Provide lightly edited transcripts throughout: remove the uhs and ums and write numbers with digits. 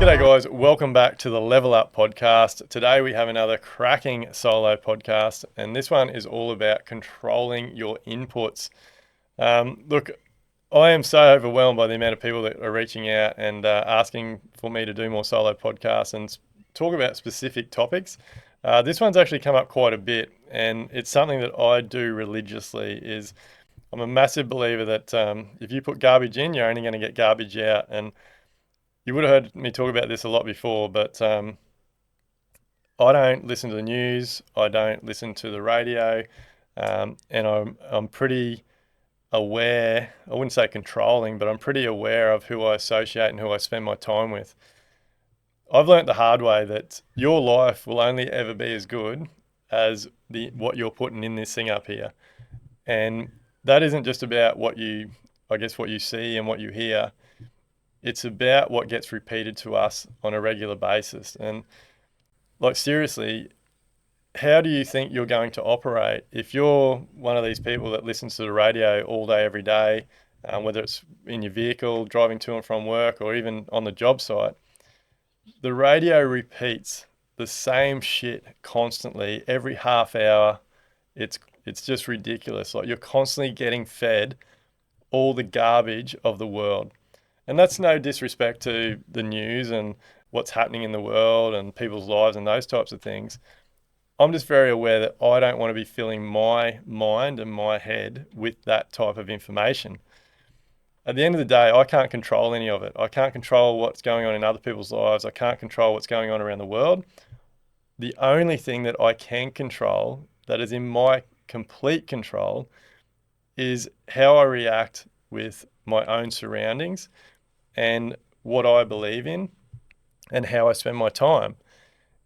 G'day guys, welcome back to the Level Up podcast. Today we have another cracking solo podcast, and this one is all about controlling your inputs. Look, I am so overwhelmed by the amount of people that are reaching out and asking for me to do more solo podcasts and talk about specific topics. This one's actually come up quite a bit, and it's something that I do religiously. I'm a massive believer that if you put garbage in, you're only going to get garbage out. And you would have heard me talk about this a lot before, but I don't listen to the news. I don't listen to the radio, and I'm pretty aware. I wouldn't say controlling, but I'm pretty aware of who I associate and who I spend my time with. I've learnt the hard way that your life will only ever be as good as what you're putting in this thing up here, and that isn't just about what you see and what you hear. It's about what gets repeated to us on a regular basis. And like, seriously, how do you think you're going to operate if you're one of these people that listens to the radio all day, every day, whether it's in your vehicle, driving to and from work, or even on the job site? The radio repeats the same shit constantly every half hour. It's just ridiculous. Like, you're constantly getting fed all the garbage of the world. And that's no disrespect to the news and what's happening in the world and people's lives and those types of things. I'm just very aware that I don't want to be filling my mind and my head with that type of information. At the end of the day, I can't control any of it. I can't control what's going on in other people's lives. I can't control what's going on around the world. The only thing that I can control, that is in my complete control, is how I react with my own surroundings and what I believe in and how I spend my time.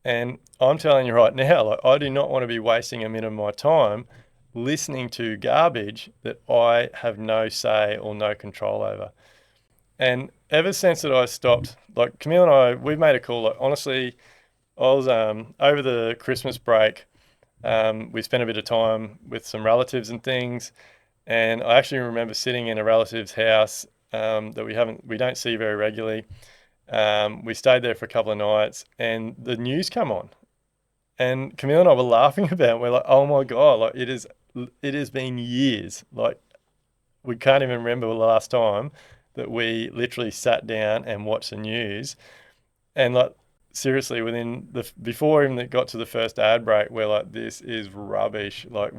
And I'm telling you right now, like, I do not want to be wasting a minute of my time listening to garbage that I have no say or no control over. And ever since that I stopped, like, Camille and I, we've made a call. Like, honestly, I was over the Christmas break, we spent a bit of time with some relatives and things. And I actually remember sitting in a relative's house that we don't see very regularly. We stayed there for a couple of nights, and the news come on, and Camille and I were laughing about it. We're like, "Oh my god!" Like, it has been years. Like, we can't even remember the last time that we literally sat down and watched the news. And like, seriously, before even it got to the first ad break, we're like, "This is rubbish." Like,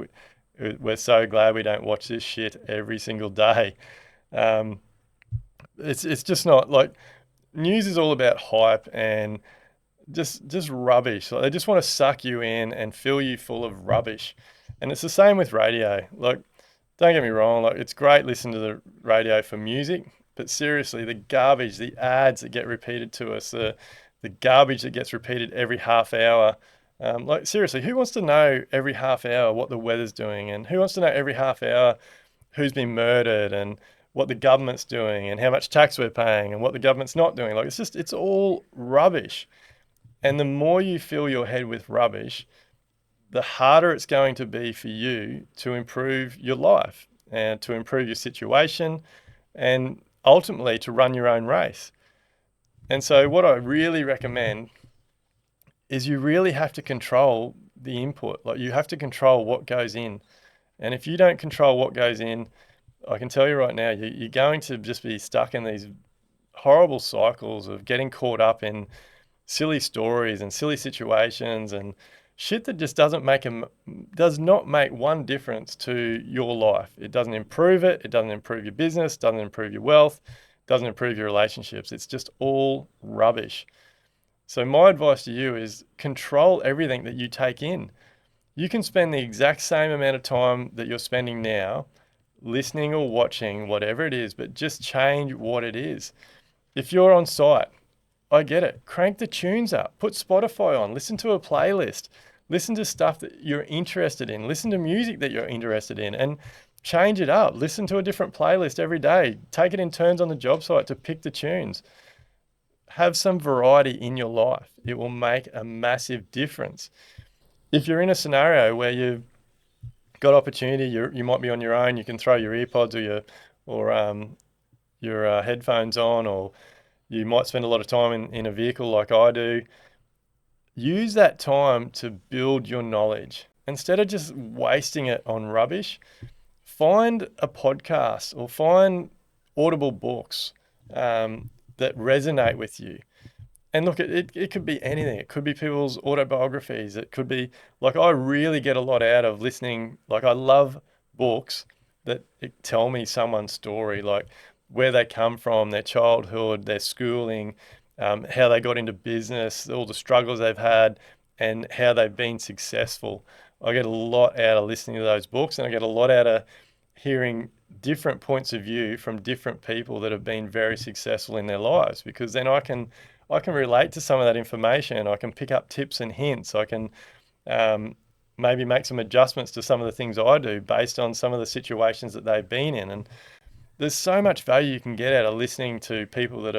we're so glad we don't watch this shit every single day. Um, it's just not like, news is all about hype and just rubbish. Like, they just want to suck you in and fill you full of rubbish. And it's the same with radio. Like, don't get me wrong, like, it's great listening to the radio for music, but seriously, the garbage, the ads that get repeated to us, the garbage that gets repeated every half hour. Like, seriously, who wants to know every half hour what the weather's doing? And who wants to know every half hour who's been murdered and what the government's doing and how much tax we're paying and what the government's not doing? Like, it's all rubbish. And the more you fill your head with rubbish, the harder it's going to be for you to improve your life and to improve your situation and ultimately to run your own race. And so what I really recommend is you really have to control the input. Like, you have to control what goes in. And if you don't control what goes in, I can tell you right now, you're going to just be stuck in these horrible cycles of getting caught up in silly stories and silly situations and shit that just does not make one difference to your life. It doesn't improve it. It doesn't improve your business, doesn't improve your wealth, doesn't improve your relationships. It's just all rubbish. So my advice to you is control everything that you take in. You can spend the exact same amount of time that you're spending now listening or watching, whatever it is, but just change what it is. If you're on site, I get it. Crank the tunes up, put Spotify on, listen to a playlist, listen to stuff that you're interested in, listen to music that you're interested in, and change it up. Listen to a different playlist every day. Take it in turns on the job site to pick the tunes. Have some variety in your life. It will make a massive difference. If you're in a scenario where you've got opportunity, you might be on your own, you can throw your earpods or your headphones on, or You might spend a lot of time in a vehicle like I do. Use that time to build your knowledge. Instead of just wasting it on rubbish, find a podcast or find audible books that resonate with you. And look, it could be anything. It could be people's autobiographies. It could be like I really get a lot out of listening. Like I love books that tell me someone's story, like where they come from, their childhood, their schooling, how they got into business, all the struggles they've had, and how they've been successful. I get a lot out of listening to those books, and I get a lot out of hearing different points of view from different people that have been very successful in their lives, because then I can relate to some of that information. I can pick up tips and hints. I can um, maybe make some adjustments to some of the things I do based on some of the situations that they've been in. And there's so much value you can get out of listening to people that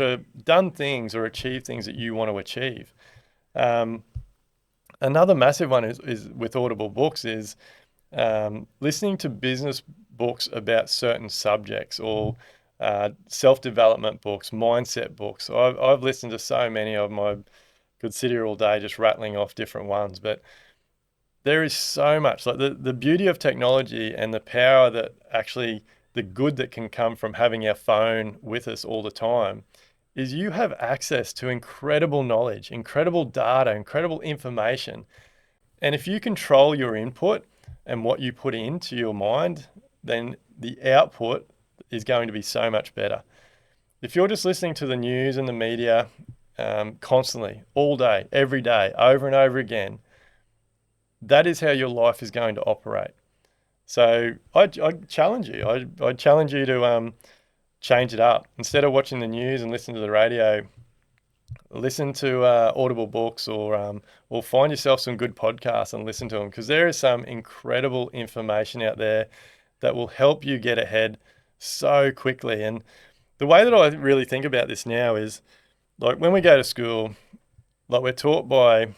are done things or achieved things that you want to achieve. Um, Another massive one is with Audible books is listening to business books about certain subjects, or self-development books, mindset books. I've listened to so many of them. I could sit here all day just rattling off different ones, but there is so much. Like the beauty of technology and the power that actually the good that can come from having our phone with us all the time is you have access to incredible knowledge, incredible data, incredible information. And if you control your input and what you put into your mind, then the output is going to be so much better. If you're just listening to the news and the media constantly, all day, every day, over and over again, that is how your life is going to operate. So I challenge you. I challenge you to change it up. Instead of watching the news and listening to the radio, listen to audible books, or find yourself some good podcasts and listen to them, because there is some incredible information out there that will help you get ahead so quickly. And the way that I really think about this now is like when we go to school, like we're taught by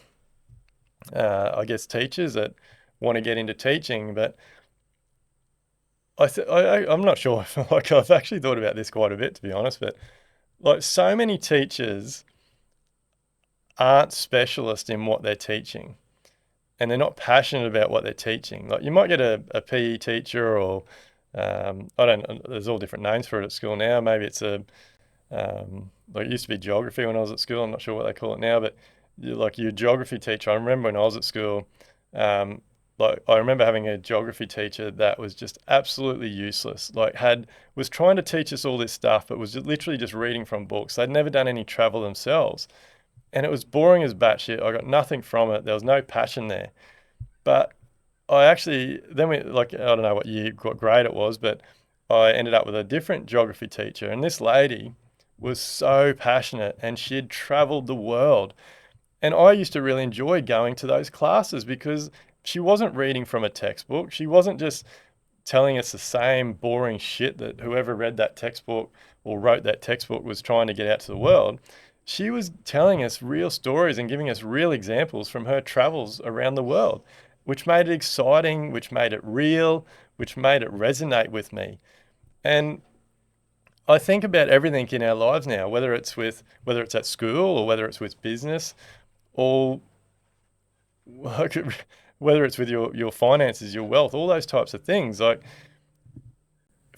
I guess teachers that want to get into teaching, but I'm not sure if, like I've actually thought about this quite a bit, to be honest, but like so many teachers aren't specialists in what they're teaching, and they're not passionate about what they're teaching. Like you might get a PE teacher, or I don't. There's all different names for it at school now. Maybe it's like it used to be geography when I was at school. I'm not sure what they call it now, but like your geography teacher. I remember when I was at school, um, like I remember having a geography teacher that was just absolutely useless. Like was trying to teach us all this stuff, but was literally just reading from books. They'd never done any travel themselves, and it was boring as batshit. I got nothing from it. There was no passion there. But I actually then we like I don't know what grade it was, but I ended up with a different geography teacher, and this lady was so passionate, and she'd traveled the world. And I used to really enjoy going to those classes because she wasn't reading from a textbook. She wasn't just telling us the same boring shit that whoever read that textbook or wrote that textbook was trying to get out to the world. She was telling us real stories and giving us real examples from her travels around the world, which made it exciting, which made it real, which made it resonate with me. And I think about everything in our lives now, whether it's at school or whether it's with business, or whether it's with your finances, your wealth, all those types of things. Like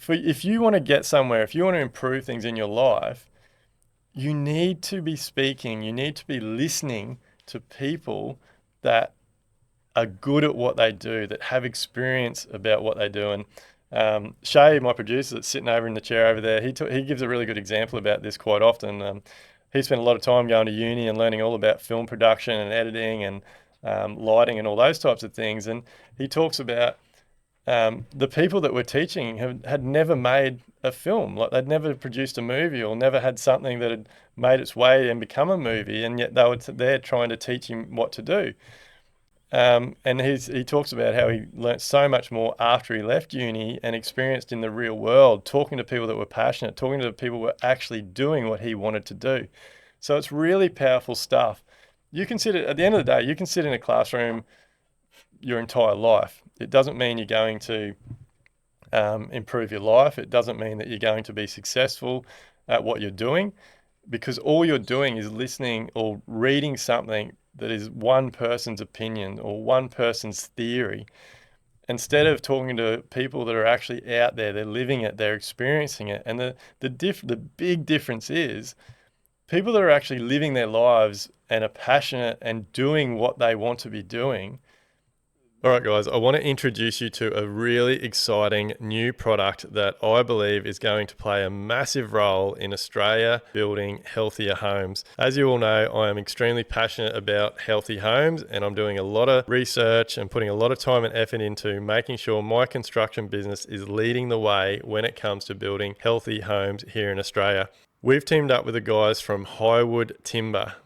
if you want to get somewhere, if you want to improve things in your life, you need to be speaking, you need to be listening to people that are good at what they do, that have experience about what they do. And Shay, my producer, that's sitting over in the chair over there, he gives a really good example about this quite often. He spent a lot of time going to uni and learning all about film production and editing and lighting and all those types of things. And he talks about the people that we're teaching had never made a film, like they'd never produced a movie or never had something that had made its way and become a movie, and yet they were there trying to teach him what to do. And he talks about how he learnt so much more after he left uni and experienced in the real world, talking to people that were passionate, talking to people who were actually doing what he wanted to do. So it's really powerful stuff. You can sit at the end of the day, you can sit in a classroom your entire life. It doesn't mean you're going to improve your life. It doesn't mean that you're going to be successful at what you're doing. because all you're doing is listening or reading something that is one person's opinion or one person's theory, instead of talking to people that are actually out there, they're living it, they're experiencing it. And the big difference is people that are actually living their lives and are passionate and doing what they want to be doing. All right, guys, I want to introduce you to a really exciting new product that I believe is going to play a massive role in Australia building healthier homes. As you all know, I am extremely passionate about healthy homes, and I'm doing a lot of research and putting a lot of time and effort into making sure my construction business is leading the way when it comes to building healthy homes here in Australia. We've teamed up with the guys from Highwood Timber.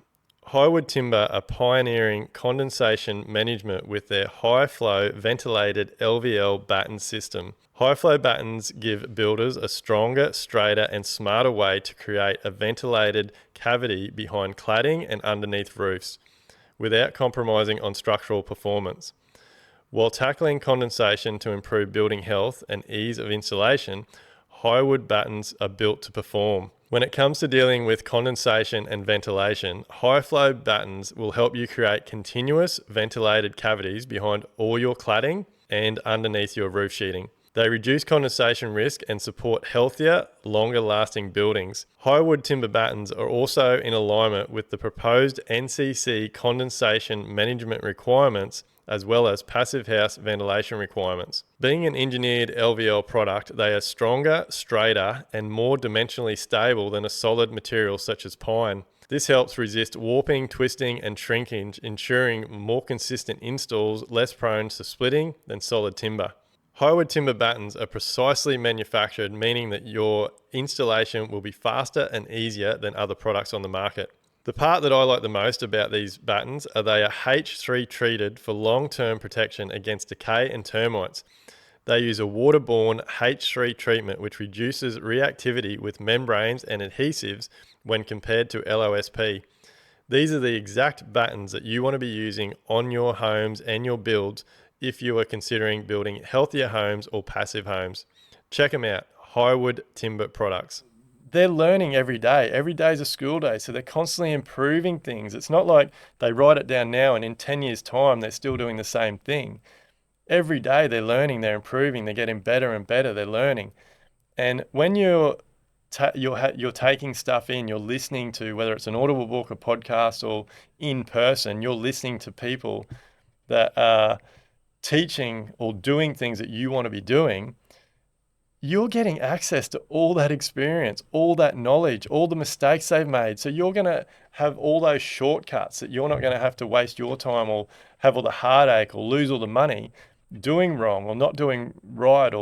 Highwood Timber are pioneering condensation management with their high-flow ventilated LVL batten system. High-flow battens give builders a stronger, straighter and smarter way to create a ventilated cavity behind cladding and underneath roofs, without compromising on structural performance. While tackling condensation to improve building health and ease of installation, Highwood battens are built to perform. When it comes to dealing with condensation and ventilation, high flow battens will help you create continuous ventilated cavities behind all your cladding and underneath your roof sheeting. They reduce condensation risk and support healthier, longer lasting buildings. Highwood timber battens are also in alignment with the proposed NCC condensation management requirements, as well as passive house ventilation requirements. Being an engineered LVL product, they are stronger, straighter, and more dimensionally stable than a solid material such as pine. This helps resist warping, twisting, and shrinkage, ensuring more consistent installs, less prone to splitting than solid timber. Highwood timber battens are precisely manufactured, meaning that your installation will be faster and easier than other products on the market. The part that I like the most about these battens are they are H3 treated for long-term protection against decay and termites. They use a waterborne H3 treatment which reduces reactivity with membranes and adhesives when compared to LOSP. These are the exact battens that you want to be using on your homes and your builds if you are considering building healthier homes or passive homes. Check them out, Highwood Timber Products. They're learning every day. Every day is a school day, so they're constantly improving things. It's not like they write it down now and in 10 years' time they're still doing the same thing. Every day they're learning, they're improving, they're getting better and better, they're learning. And when you're taking stuff in, you're listening to, whether it's an Audible book, a podcast, or in person, you're listening to people that are teaching or doing things that you want to be doing. You're getting access to all that experience, all that knowledge, all the mistakes they've made. So you're going to have all those shortcuts that you're not going to have to waste your time or have all the heartache or lose all the money doing wrong or not doing right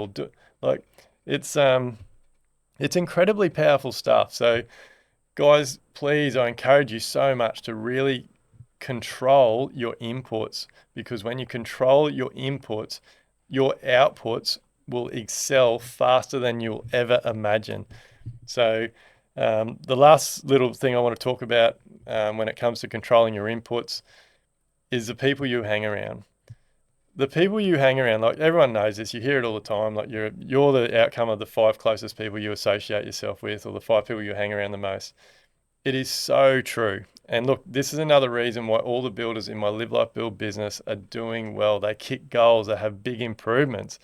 like it's incredibly powerful stuff. So guys, please, I encourage you so much to really control your inputs, because when you control your inputs, your outputs will excel faster than you'll ever imagine. So the last little thing I want to talk about when it comes to controlling your inputs is the people you hang around. The people you hang around, like everyone knows this, you hear it all the time, like you're the outcome of the 5 closest people you associate yourself with, or the 5 people you hang around the most. It is so true. And look, this is another reason why all the builders in my Live Life Build business are doing well. They kick goals, they have big improvements,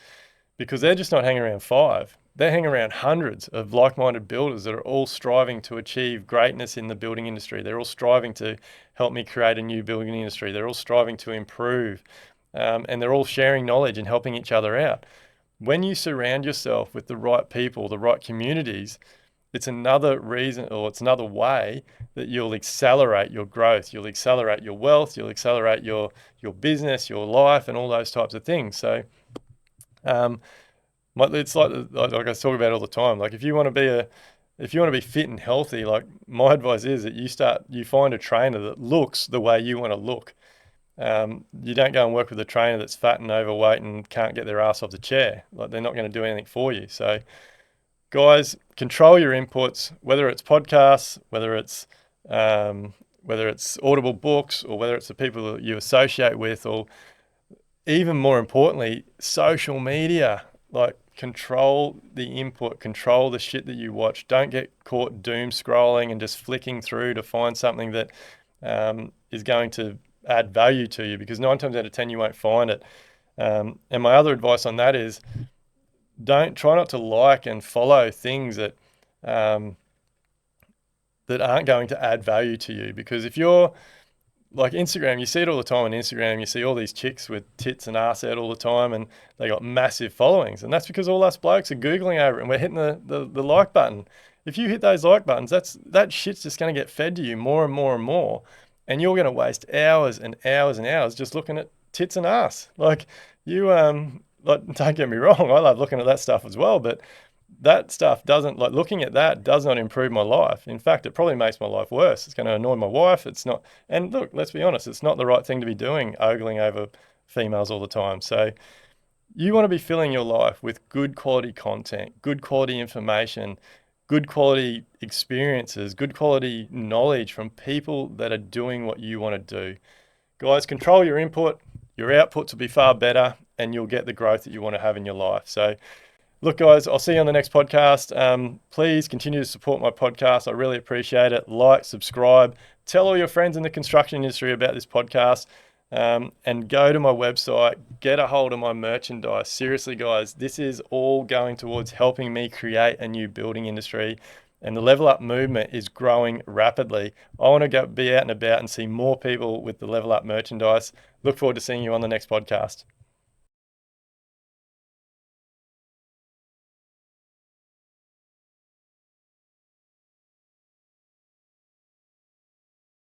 because they're just not hanging around 5. They're hanging around hundreds of like-minded builders that are all striving to achieve greatness in the building industry. They're all striving to help me create a new building industry. They're all striving to improve, and they're all sharing knowledge and helping each other out. When you surround yourself with the right people, the right communities, it's another reason, or it's another way that you'll accelerate your growth. You'll accelerate your wealth. You'll accelerate your business, your life, and all those types of things. So it's like I talk about all the time. Like if you want to be fit and healthy, like my advice is that you find a trainer that looks the way you want to look. You don't go and work with a trainer that's fat and overweight and can't get their ass off the chair. Like they're not going to do anything for you. So guys, control your inputs, whether it's podcasts, whether it's Audible books, or whether it's the people that you associate with, or even more importantly, social media. Like control the input, control the shit that you watch. Don't get caught doom scrolling and just flicking through to find something that is going to add value to you, because 9 times out of 10 you won't find it. And my other advice on that is, try not to like and follow things that that aren't going to add value to you. Because if you're like Instagram, you see it all the time on Instagram. You see all these chicks with tits and ass out all the time, and they got massive followings. And that's because all us blokes are Googling over it and we're hitting the like button. If you hit those like buttons, that shit's just going to get fed to you more and more and more. And you're going to waste hours and hours and hours just looking at tits and ass. Like don't get me wrong, I love looking at that stuff as well, but that stuff looking at that does not improve my life. In fact, it probably makes my life worse. It's going to annoy my wife. It's not, and look, let's be honest, it's not the right thing to be doing, ogling over females all the time. So you want to be filling your life with good quality content, good quality information, good quality experiences, good quality knowledge from people that are doing what you want to do. Guys, control your input, your outputs will be far better, and you'll get the growth that you want to have in your life. So look, guys, I'll see you on the next podcast. Please continue to support my podcast. I really appreciate it. Like, subscribe, tell all your friends in the construction industry about this podcast, and go to my website, get a hold of my merchandise. Seriously, guys, this is all going towards helping me create a new building industry, and the Level Up movement is growing rapidly. I want to be out and about and see more people with the Level Up merchandise. Look forward to seeing you on the next podcast.